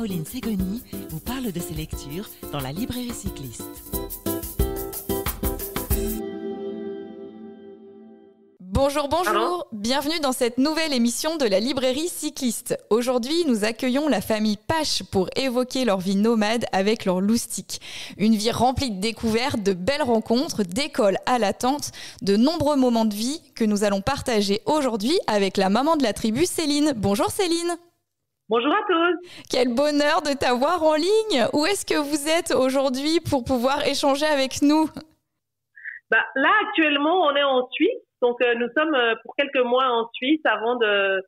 Caroline Ségoni vous parle de ses lectures dans la librairie cycliste. Bonjour, bienvenue dans cette nouvelle émission de la librairie cycliste. Aujourd'hui, nous accueillons la famille Pache pour évoquer leur vie nomade avec leur loustic. Une vie remplie de découvertes, de belles rencontres, d'école à l'attente, de nombreux moments de vie que nous allons partager aujourd'hui avec la maman de la tribu, Céline. Bonjour Céline. Bonjour à tous. Quel bonheur de t'avoir en ligne. Où est-ce que vous êtes aujourd'hui pour pouvoir échanger avec nous ? Là, actuellement, on est en Suisse. Donc, nous sommes pour quelques mois en Suisse avant de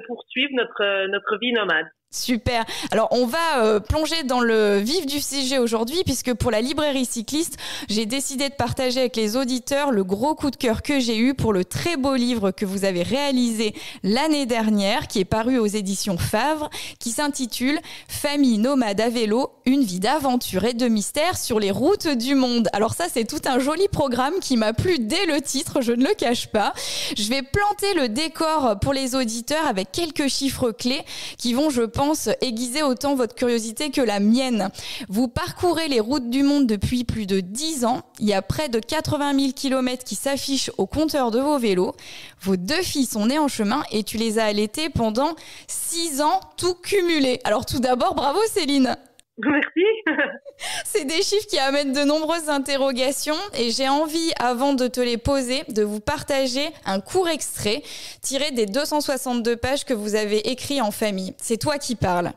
poursuivre notre vie nomade. Super. Alors, on va plonger dans le vif du sujet aujourd'hui puisque pour la librairie cycliste, j'ai décidé de partager avec les auditeurs le gros coup de cœur que j'ai eu pour le très beau livre que vous avez réalisé l'année dernière, qui est paru aux éditions Favre, qui s'intitule « Famille nomade à vélo, une vie d'aventure et de mystère sur les routes du monde ». Alors ça, c'est tout un joli programme qui m'a plu dès le titre, je ne le cache pas. Je vais planter le décor pour les auditeurs avec quelques chiffres clés qui vont, je pense, aiguiser autant votre curiosité que la mienne. Vous parcourez les routes du monde depuis plus de 10 ans. Il y a près de 80 000 kilomètres qui s'affichent au compteur de vos vélos. Vos 2 filles sont nées en chemin et tu les as allaitées pendant 6 ans, tout cumulé. Alors tout d'abord, bravo Céline. Merci. C'est des chiffres qui amènent de nombreuses interrogations et j'ai envie, avant de te les poser, de vous partager un court extrait tiré des 262 pages que vous avez écrits en famille. C'est toi qui parles.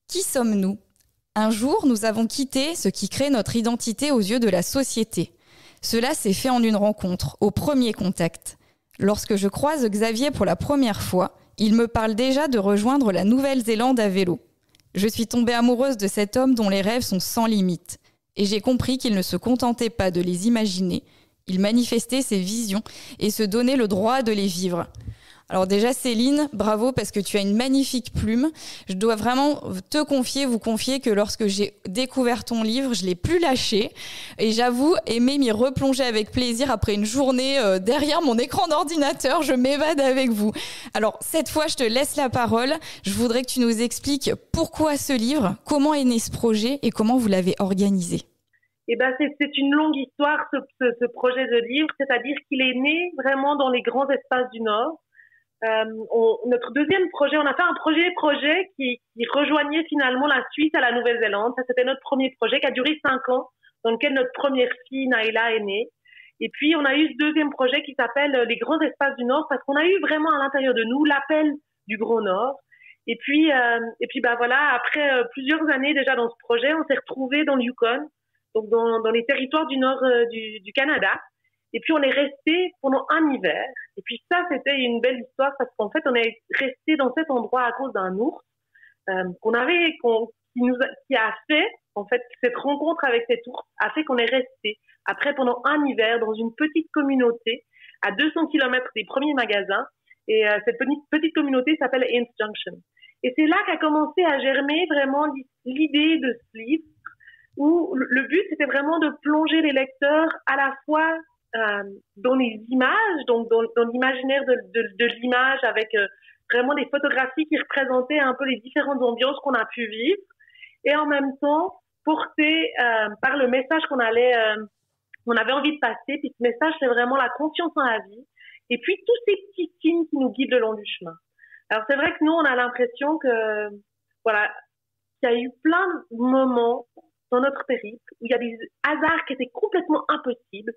Qui sommes-nous ? Un jour, nous avons quitté ce qui crée notre identité aux yeux de la société. Cela s'est fait en une rencontre, au premier contact. Lorsque je croise Xavier pour la première fois, il me parle déjà de rejoindre la Nouvelle-Zélande à vélo. Je suis tombée amoureuse de cet homme dont les rêves sont sans limite. Et j'ai compris qu'il ne se contentait pas de les imaginer, il manifestait ses visions et se donnait le droit de les vivre. Alors déjà Céline, bravo parce que tu as une magnifique plume. Je dois vraiment vous confier que lorsque j'ai découvert ton livre, je ne l'ai plus lâché. Et j'avoue aimer m'y replonger avec plaisir après une journée derrière mon écran d'ordinateur. Je m'évade avec vous. Alors cette fois, je te laisse la parole. Je voudrais que tu nous expliques pourquoi ce livre, comment est né ce projet et comment vous l'avez organisé. C'est une longue histoire ce projet de livre, c'est-à-dire qu'il est né vraiment dans les grands espaces du Nord. Notre deuxième projet, on a fait un projet qui rejoignait finalement la Suisse à la Nouvelle-Zélande. Ça, c'était notre premier projet qui a duré 5 ans, dans lequel notre première fille, Naïla, est née. Et puis, on a eu ce deuxième projet qui s'appelle les grands espaces du Nord, parce qu'on a eu vraiment à l'intérieur de nous l'appel du Grand Nord. Et puis après plusieurs années déjà dans ce projet, on s'est retrouvés dans le Yukon, donc dans les territoires du nord du Canada. Et puis, on est resté pendant un hiver. Et puis, ça, c'était une belle histoire parce qu'en fait, on est resté dans cet endroit à cause d'un ours qui a fait, en fait, cette rencontre avec cet ours a fait qu'on est resté après pendant un hiver dans une petite communauté à 200 km des premiers magasins. Et cette petite communauté s'appelle Ince Junction. Et c'est là qu'a commencé à germer vraiment l'idée de ce livre où le but, c'était vraiment de plonger les lecteurs à la fois dans les images, donc dans l'imaginaire de l'image avec vraiment des photographies qui représentaient un peu les différentes ambiances qu'on a pu vivre et en même temps porté par le message qu'on avait envie de passer. Puis ce message, c'est vraiment la confiance en la vie et puis tous ces petits signes qui nous guident le long du chemin. Alors c'est vrai que nous, on a l'impression que qu'il y a eu plein de moments dans notre périple où il y a des hasards qui étaient complètement impossibles,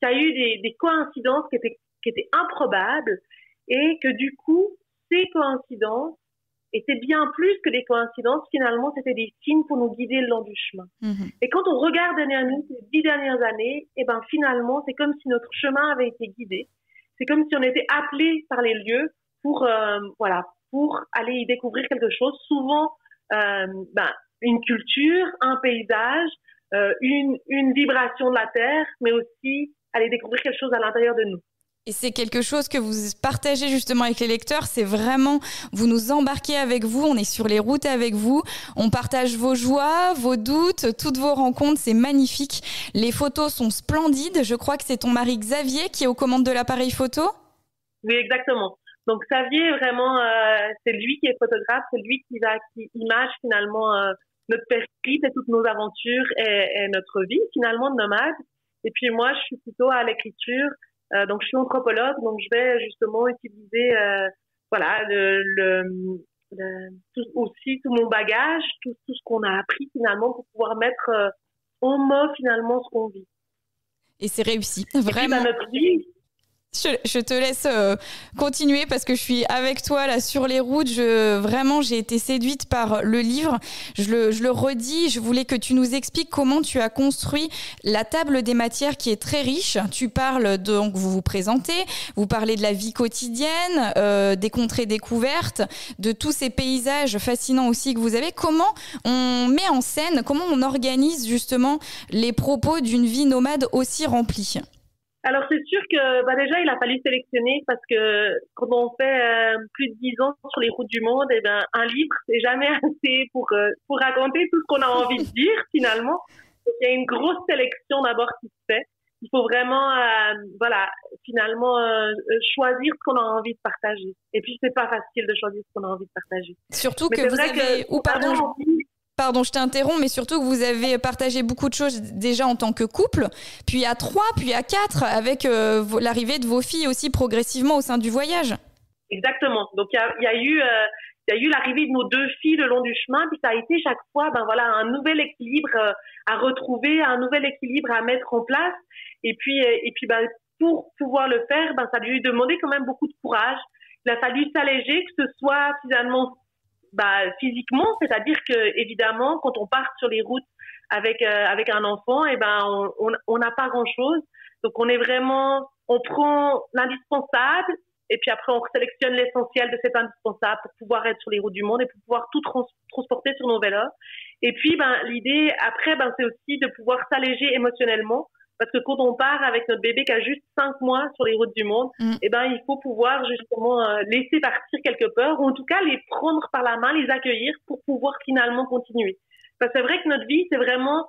qu'il y a eu des coïncidences qui étaient improbables et que du coup, ces coïncidences étaient bien plus que des coïncidences. Finalement, c'était des signes pour nous guider le long du chemin. Mm-hmm. Et quand on regarde derrière nous ces 10 dernières années, finalement, c'est comme si notre chemin avait été guidé. C'est comme si on était appelé par les lieux pour aller y découvrir quelque chose. Souvent, une culture, un paysage, une vibration de la terre, mais aussi aller découvrir quelque chose à l'intérieur de nous. Et c'est quelque chose que vous partagez justement avec les lecteurs, c'est vraiment, vous nous embarquez avec vous, on est sur les routes avec vous, on partage vos joies, vos doutes, toutes vos rencontres, c'est magnifique. Les photos sont splendides, je crois que c'est ton mari Xavier qui est aux commandes de l'appareil photo ? Oui, exactement. Donc Xavier, vraiment, c'est lui qui est photographe, c'est lui qui image finalement notre périple et toutes nos aventures et notre vie finalement de nomade. Et puis moi, je suis plutôt à l'écriture, donc je suis anthropologue, donc je vais justement utiliser voilà aussi tout mon bagage, tout ce qu'on a appris finalement pour pouvoir mettre en mots finalement ce qu'on vit. Et c'est réussi, vraiment. Et puis, notre vie. Je te laisse continuer parce que je suis avec toi là sur les routes. Vraiment, j'ai été séduite par le livre. Je le redis, je voulais que tu nous expliques comment tu as construit la table des matières qui est très riche. Tu parles donc, vous vous présentez, vous parlez de la vie quotidienne, des contrées découvertes, de tous ces paysages fascinants aussi que vous avez. Comment on met en scène, comment on organise justement les propos d'une vie nomade aussi remplie? Alors c'est sûr que déjà il a fallu sélectionner parce que quand on fait plus de 10 ans sur les routes du monde, un livre c'est jamais assez pour raconter tout ce qu'on a envie de dire finalement. Donc, il y a une grosse sélection d'abord qui se fait. Il faut vraiment finalement choisir ce qu'on a envie de partager. Et puis c'est pas facile de choisir ce qu'on a envie de partager. Surtout que vous avez Pardon, je t'interromps, mais surtout que vous avez partagé beaucoup de choses déjà en tant que couple, puis à 3, puis à 4, avec l'arrivée de vos filles aussi progressivement au sein du voyage. Exactement. Donc il y a eu l'arrivée de nos 2 filles le long du chemin, puis ça a été chaque fois un nouvel équilibre à retrouver, un nouvel équilibre à mettre en place. Et puis pour pouvoir le faire, ça lui a demandé quand même beaucoup de courage. Il a fallu s'alléger, que ce soit finalement physiquement, c'est-à-dire que évidemment quand on part sur les routes avec un enfant, on n'a pas grand-chose. Donc on prend l'indispensable et puis après on sélectionne l'essentiel de cet indispensable pour pouvoir être sur les routes du monde et pour pouvoir tout transporter sur nos vélos. Et puis l'idée après c'est aussi de pouvoir s'alléger émotionnellement. Parce que quand on part avec notre bébé qui a juste 5 mois sur les routes du monde, il faut pouvoir justement laisser partir quelque peurs, ou en tout cas les prendre par la main, les accueillir pour pouvoir finalement continuer. Parce que c'est vrai que notre vie, c'est vraiment,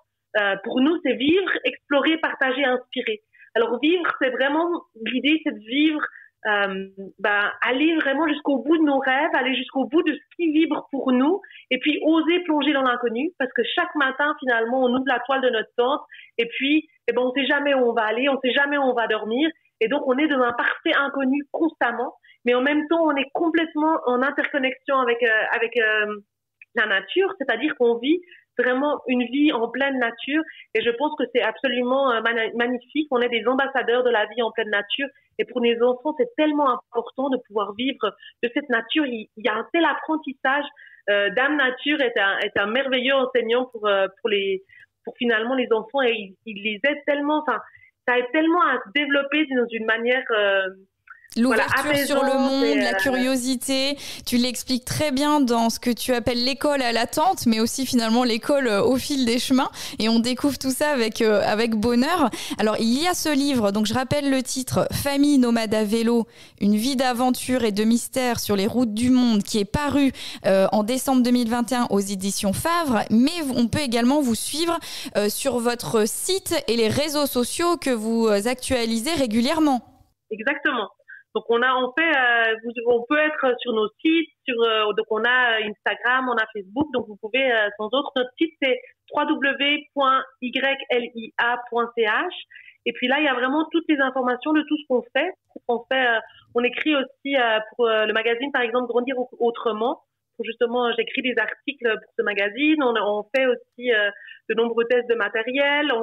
pour nous, c'est vivre, explorer, partager, inspirer. Alors vivre, c'est vraiment, l'idée c'est de vivre, aller vraiment jusqu'au bout de nos rêves, aller jusqu'au bout de ce qui vibre pour nous, et puis oser plonger dans l'inconnu, parce que chaque matin finalement on ouvre la toile de notre tente, et puis on sait jamais où on va aller, on sait jamais où on va dormir, et donc on est dans un parfait inconnu constamment, mais en même temps on est complètement en interconnexion avec la nature, c'est-à-dire qu'on vit vraiment une vie en pleine nature, et je pense que c'est absolument magnifique. On est des ambassadeurs de la vie en pleine nature, et pour les enfants c'est tellement important de pouvoir vivre de cette nature. Il y a un tel apprentissage. Dame Nature est un merveilleux enseignant pour finalement les enfants, et il les aide tellement, ça aide tellement à se développer dans une manière l'ouverture sur le monde, la curiosité, tu l'expliques très bien dans ce que tu appelles l'école à l'attente, mais aussi finalement l'école au fil des chemins, et on découvre tout ça avec bonheur. Alors il y a ce livre, donc je rappelle le titre, Famille nomade à vélo, une vie d'aventure et de mystère sur les routes du monde, qui est paru en décembre 2021 aux éditions Favre, mais on peut également vous suivre sur votre site et les réseaux sociaux que vous actualisez régulièrement. Exactement. Donc on peut être sur nos sites, donc on a Instagram, on a Facebook, donc vous pouvez sans autre. Notre site c'est www.ylia.ch, et puis là il y a vraiment toutes les informations de tout ce qu'on fait. On écrit aussi pour le magazine par exemple Grandir autrement. Justement, j'écris des articles pour ce magazine. On fait aussi de nombreux tests de matériel.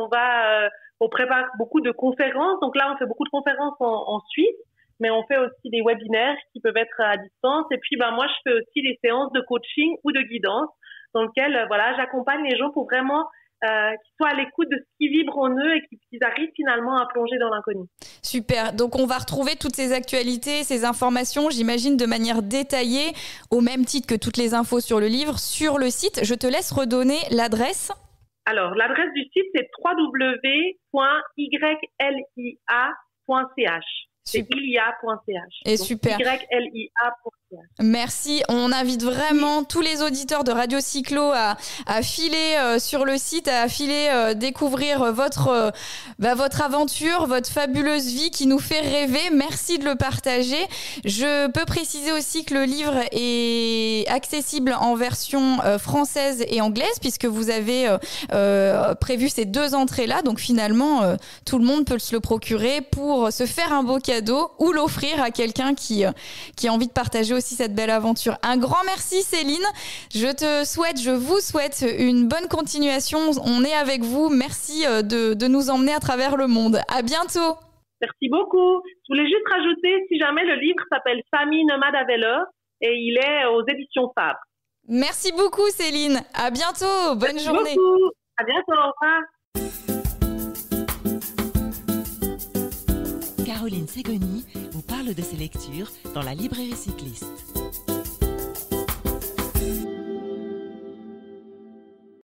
On prépare beaucoup de conférences. Donc là on fait beaucoup de conférences en Suisse. Mais on fait aussi des webinaires qui peuvent être à distance. Et puis, moi, je fais aussi des séances de coaching ou de guidance dans lesquelles, j'accompagne les gens pour vraiment qu'ils soient à l'écoute de ce qui vibre en eux et qu'ils arrivent finalement à plonger dans l'inconnu. Super. Donc, on va retrouver toutes ces actualités, ces informations, j'imagine, de manière détaillée, au même titre que toutes les infos sur le livre, sur le site. Je te laisse redonner l'adresse. Alors, l'adresse du site, c'est www.ylia.ch. C'est ilia.ch. Et donc, super. ylia.ch. Merci. On invite vraiment tous les auditeurs de Radio Cyclo à filer sur le site, à filer découvrir votre aventure, votre fabuleuse vie qui nous fait rêver. Merci de le partager. Je peux préciser aussi que le livre est accessible en version française et anglaise puisque vous avez prévu ces 2 entrées-là. Donc finalement, tout le monde peut se le procurer pour se faire un beau cadeau ou l'offrir à quelqu'un qui a envie de partager aussi cette belle aventure. Un grand merci Céline. Je vous souhaite une bonne continuation. On est avec vous. Merci de nous emmener à travers le monde. À bientôt. Merci beaucoup. Je voulais juste rajouter, si jamais le livre s'appelle Famille nomade à vélo et il est aux éditions Fabre. Merci beaucoup Céline. À bientôt. Bonne journée. Merci beaucoup. À bientôt. Au revoir. Caroline Ségoni vous parle de ses lectures dans la librairie cycliste.